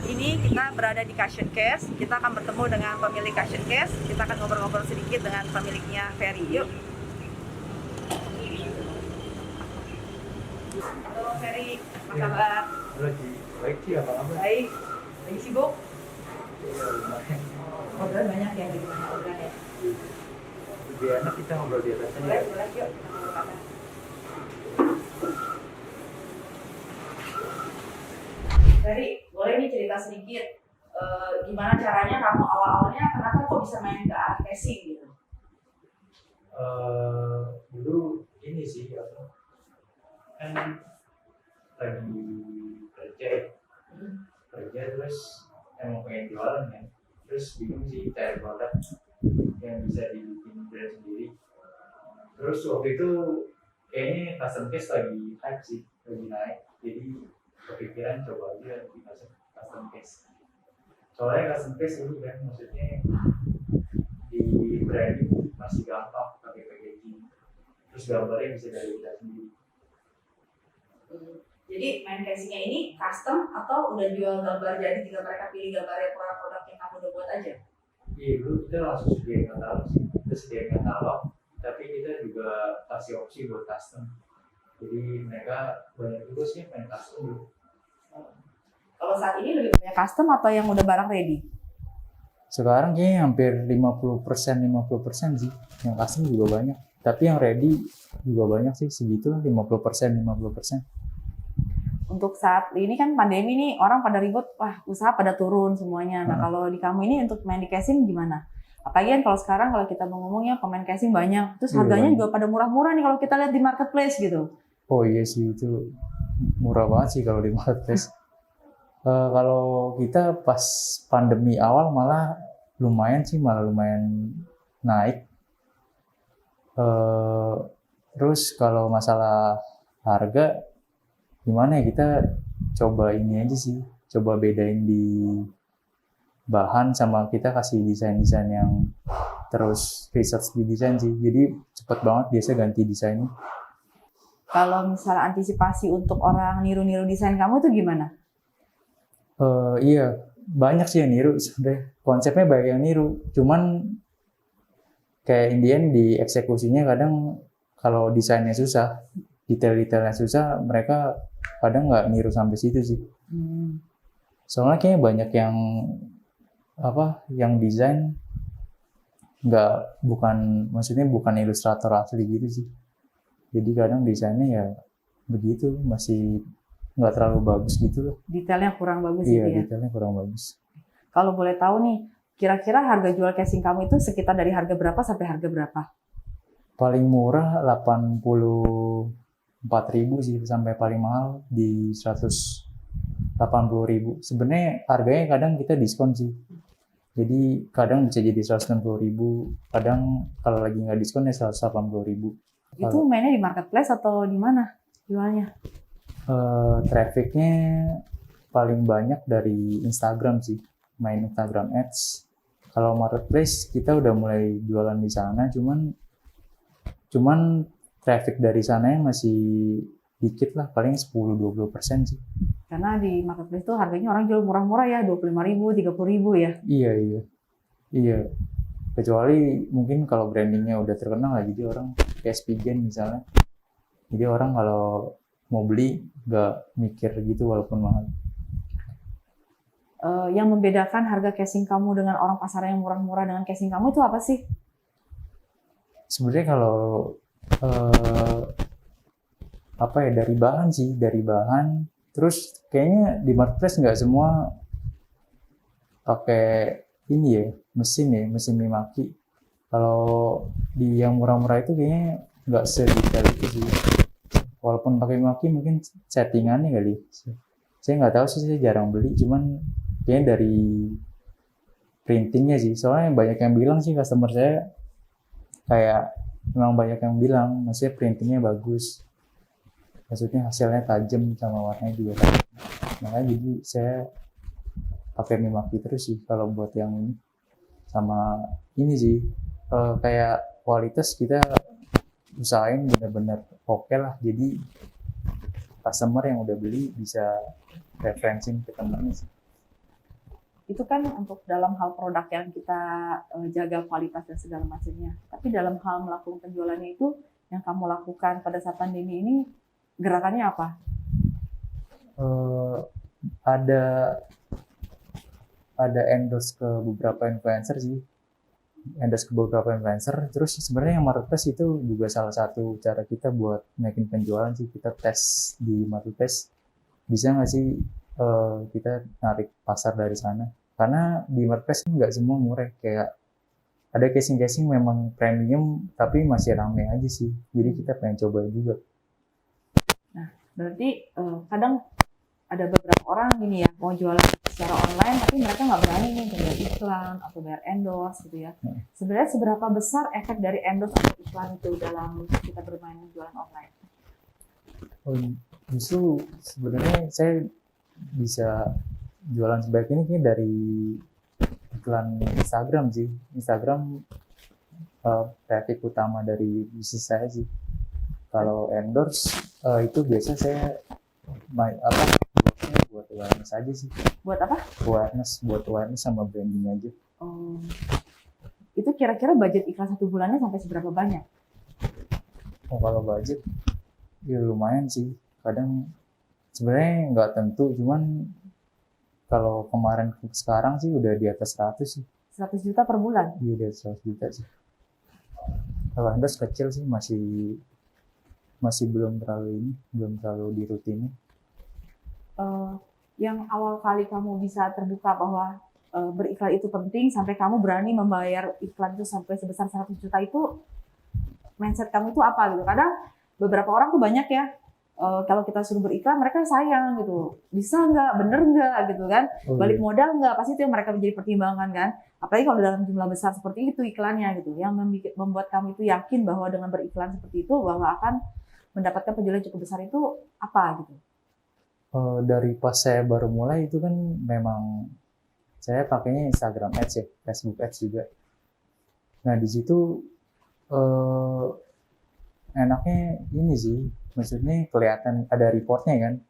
ini kita berada di Cushion Case. Kita akan bertemu dengan pemilik Cushion Case. Kita akan ngobrol-ngobrol sedikit dengan pemiliknya, Ferry. Yuk. Halo Ferry, apa kabar? Lagi baik sih, apa kabar? Baik. Lagi sibuk? Iya, lumayan. Orderan banyak ya, jadi banyak orderan ya. Lebih enak kita ngobrol di atas aja. Boleh, boleh yuk. Kita ngobrol ke atas. Ferry, boleh nih cerita sedikit gimana caranya kamu awal-awalnya kenapa kok bisa main ke art casing gitu? Dulu ini sih apa? Kan lagi kerja ya. Kerja terus emang pengen jualan kan. Terus bingung sih cari produk yang bisa dibikin brand sendiri. Terus waktu itu kayaknya custom case lagi hype sih, lagi naik. Jadi kepikiran coba aja di custom case. Soalnya custom case dulu kan maksudnya di branding masih gampang pakai packaging. Terus gambarnya bisa dari kita sendiri. Jadi main casingnya ini custom atau udah jual gambar jadi tinggal mereka pilih gambarnya produk yang kamu udah buat aja? Iya, dulu kita langsung sediain katalog sih. Kita sediain katalog, tapi kita juga kasih opsi buat custom. Jadi mereka banyak juga sih main custom dulu. Kalau saat ini lebih banyak custom atau yang udah barang ready? Sekarang kayaknya hampir 50% sih. Yang custom juga banyak. Tapi yang ready juga banyak sih, segitu 50%. Untuk saat ini kan pandemi nih orang pada ribut, wah usaha pada turun semuanya. Nah kalau di kamu ini untuk main di casing gimana? Apalagi kan kalau sekarang kalau kita mau ngomongnya pemain casing banyak, terus harganya juga pada murah-murah nih kalau kita lihat di marketplace gitu. Oh iya sih, itu murah banget sih kalau di marketplace. Kalau kita pas pandemi awal malah lumayan naik. Terus kalau masalah harga gimana ya, kita coba ini aja sih, coba bedain di bahan sama kita kasih desain-desain yang terus research di desain sih, jadi cepet banget biasa ganti desainnya. Kalau misalnya antisipasi untuk orang niru-niru desain kamu tuh gimana? Iya, banyak sih yang niru sebenarnya, konsepnya banyak yang niru, cuman kayak Indian di eksekusinya kadang kalau desainnya susah, detail-detailnya susah, mereka kadang nggak niru sampai situ sih. Soalnya kayaknya banyak yang desain maksudnya bukan ilustrator asli gitu sih. Jadi kadang desainnya ya begitu, masih nggak terlalu bagus gitu loh. Detailnya kurang bagus Iya, gitu ya? detailnya kurang bagus. Kalau boleh tahu nih, kira-kira harga jual casing kamu itu sekitar dari harga berapa sampai harga berapa? Paling murah 84.000 sih, sampai paling mahal di 180.000. Sebenarnya harganya kadang kita diskon sih. Jadi kadang bisa jadi 160.000, kadang kalau lagi nggak diskon ya 180.000. Itu mainnya di marketplace atau di mana jualnya? Trafficnya paling banyak dari Instagram sih, main Instagram Ads. Kalau marketplace kita udah mulai jualan di sana, cuman traffic dari sananya masih dikit lah, paling 10-20% sih. Karena di marketplace tuh harganya orang jual murah-murah ya, 25.000, 30.000 ya. Iya. Kecuali mungkin kalau brandingnya udah terkenal lah, jadi orang kayak Spigen misalnya. Jadi orang kalau mau beli nggak mikir gitu walaupun mahal. Yang membedakan harga casing kamu dengan orang pasaran yang murah-murah dengan casing kamu itu apa sih? Sebenarnya kalau dari bahan sih, terus kayaknya di marketplace nggak semua pakai ini ya, mesin mimaki. Kalau di yang murah-murah itu kayaknya nggak sedetail itu sih. Walaupun pakai mimaki mungkin settingannya kali. Saya nggak tahu sih, saya jarang beli, cuman kayaknya dari printingnya sih. Soalnya banyak yang bilang sih, customer saya kayak memang banyak yang bilang, maksudnya printingnya bagus. Maksudnya hasilnya tajam sama warnanya juga tajam. Makanya jadi saya pakai mimaki terus sih kalau buat yang ini. Sama ini sih, kayak kualitas kita usahain benar-benar oke lah. Jadi customer yang udah beli bisa referensiin ke temennya sih. itu kan untuk dalam hal produk yang kita jaga kualitas dan segala macamnya. Tapi dalam hal melakukan penjualannya itu yang kamu lakukan pada saat pandemi ini gerakannya apa? Eh, ada endorse ke beberapa influencer sih, terus sebenarnya yang marketplace itu juga salah satu cara kita buat naikin penjualan sih. Kita tes di marketplace, bisa nggak sih kita narik pasar dari sana, karena di marketplace nggak semua murah, kayak ada casing memang premium tapi masih rame aja sih, jadi kita pengen coba juga. Nah, berarti kadang ada beberapa orang gini ya, mau jualan secara online tapi mereka nggak berani nih bayar iklan atau bayar endorse gitu ya. Sebenarnya seberapa besar efek dari endorse atau iklan itu dalam kita bermain jualan online? Justru sebenarnya saya bisa jualan sebaik ini kayak dari iklan Instagram sih. Instagram traffic utama dari bisnis saya sih. Kalau endorse itu biasa saya buat awareness aja sih. Buat apa? Buat awareness sama branding aja. Itu kira-kira budget iklan 1 bulannya sampai seberapa banyak? Kalau budget ya lumayan sih. Kadang sebenarnya nggak tentu, cuman kalau kemarin sekarang sih udah di atas 100 sih. 100 juta per bulan? Iya, di atas 100 juta sih. Kalau endorse kecil sih, masih belum terlalu dirutinin. Yang awal kali kamu bisa terbuka bahwa beriklan itu penting sampai kamu berani membayar iklan itu sampai sebesar 100 juta itu, mindset kamu itu apa gitu? Kadang beberapa orang tuh banyak ya, kalau kita suruh beriklan mereka sayang gitu, bisa nggak, bener nggak gitu kan, balik modal nggak, pasti itu yang mereka menjadi pertimbangan kan. Apalagi kalau dalam jumlah besar seperti itu iklannya gitu, yang membuat kamu itu yakin bahwa dengan beriklan seperti itu bahwa akan mendapatkan penjualan cukup besar itu apa gitu? Dari pas saya baru mulai itu kan memang saya pakainya Instagram Ads ya, Facebook Ads juga. Nah di situ enaknya ini sih, maksudnya kelihatan ada reportnya kan.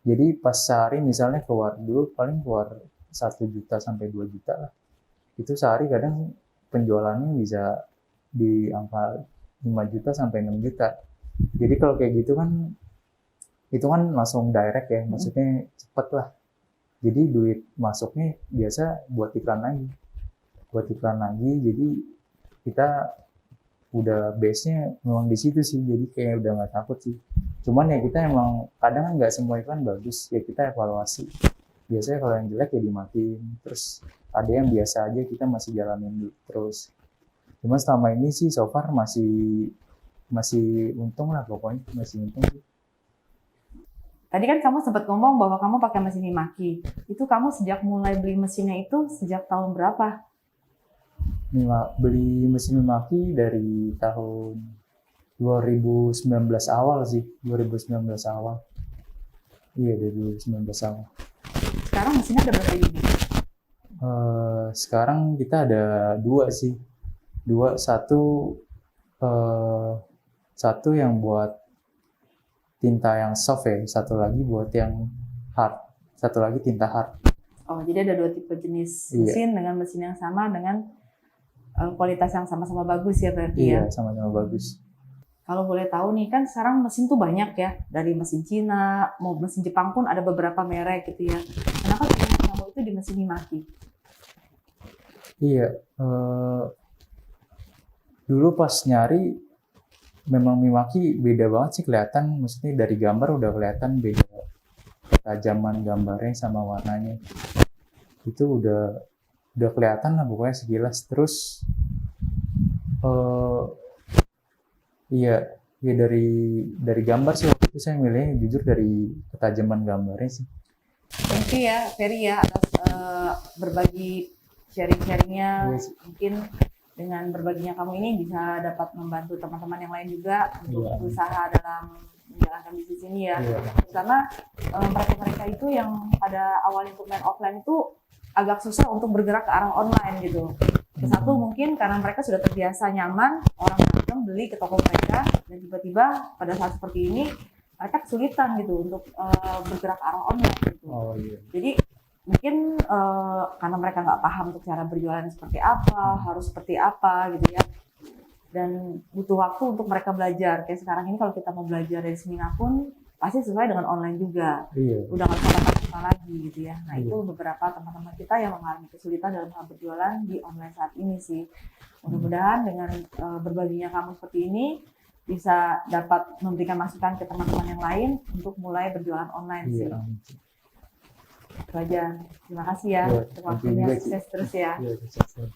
Jadi pas sehari misalnya dulu paling keluar 1 juta sampai 2 juta lah. Itu sehari kadang penjualannya bisa di angka 5 juta sampai 6 juta. Jadi kalau kayak gitu kan, itu kan langsung direct ya, maksudnya cepet lah. Jadi duit masuknya biasa buat iklan lagi. Jadi kita udah base-nya memang di situ sih, jadi kayak udah nggak takut sih. Cuman ya kita emang kadang kan nggak semua iklan bagus, ya kita evaluasi. Biasanya kalau yang jelek ya dimatiin, terus ada yang biasa aja kita masih jalanin terus. Cuma selama ini sih so far masih untung lah, pokoknya masih untung sih. Tadi kan kamu sempat ngomong bahwa kamu pakai mesin Mimaki. Itu kamu sejak mulai beli mesinnya itu sejak tahun berapa? Beli mesin Mimaki dari tahun 2019 awal sih, 2019 awal. Iya, dari 2019 awal. Sekarang mesinnya ada berapa unit? Sekarang kita ada 2 sih. Satu yang buat tinta yang soft ya, satu lagi buat yang hard, satu lagi tinta hard. Oh, jadi ada 2 tipe jenis mesin dengan mesin yang sama dengan kualitas yang sama-sama bagus ya berarti ya? Iya, sama-sama bagus. Kalau boleh tahu nih, kan sekarang mesin tuh banyak ya, dari mesin Cina, mau mesin Jepang pun ada beberapa merek gitu ya. Kenapa pilihan kamu itu di mesin Mimaki? Iya, dulu pas nyari memang Mimaki beda banget sih kelihatan, maksudnya dari gambar udah kelihatan beda ketajaman gambarnya sama warnanya. Itu udah kelihatan lah pokoknya sekilas. Terus iya dari gambar sih waktu itu saya milihnya jujur dari ketajaman gambarnya sih. Thank you ya Ferry ya atas berbagi sharing-sharingnya. Mungkin dengan berbaginya kamu ini bisa dapat membantu teman-teman yang lain juga untuk berusaha dalam menjalankan bisnis ini ya. Karena mereka-mereka itu yang pada awalnya untuk main offline itu agak susah untuk bergerak ke arah online gitu. Satu mungkin karena mereka sudah terbiasa nyaman, orang datang beli ke toko mereka, dan tiba-tiba pada saat seperti ini mereka kesulitan gitu untuk bergerak ke arah online gitu. Jadi mungkin karena mereka nggak paham untuk cara berjualan seperti apa, harus seperti apa gitu ya. Dan butuh waktu untuk mereka belajar. Kayak sekarang ini kalau kita mau belajar dari seminar pun pasti sesuai dengan online juga. Iya. Udah nggak usah tatap muka lagi gitu ya. Nah Iya. itu beberapa teman-teman kita yang mengalami kesulitan dalam hal berjualan di online saat ini sih. Mudah-mudahan dengan berbaginya kamu seperti ini bisa dapat memberikan masukan ke teman-teman yang lain untuk mulai berjualan online sih. Iya. Itu aja. Terima kasih ya. Iya, Untuk waktunya, thank you juga, Ci. sukses terus ya. Iya, sukses.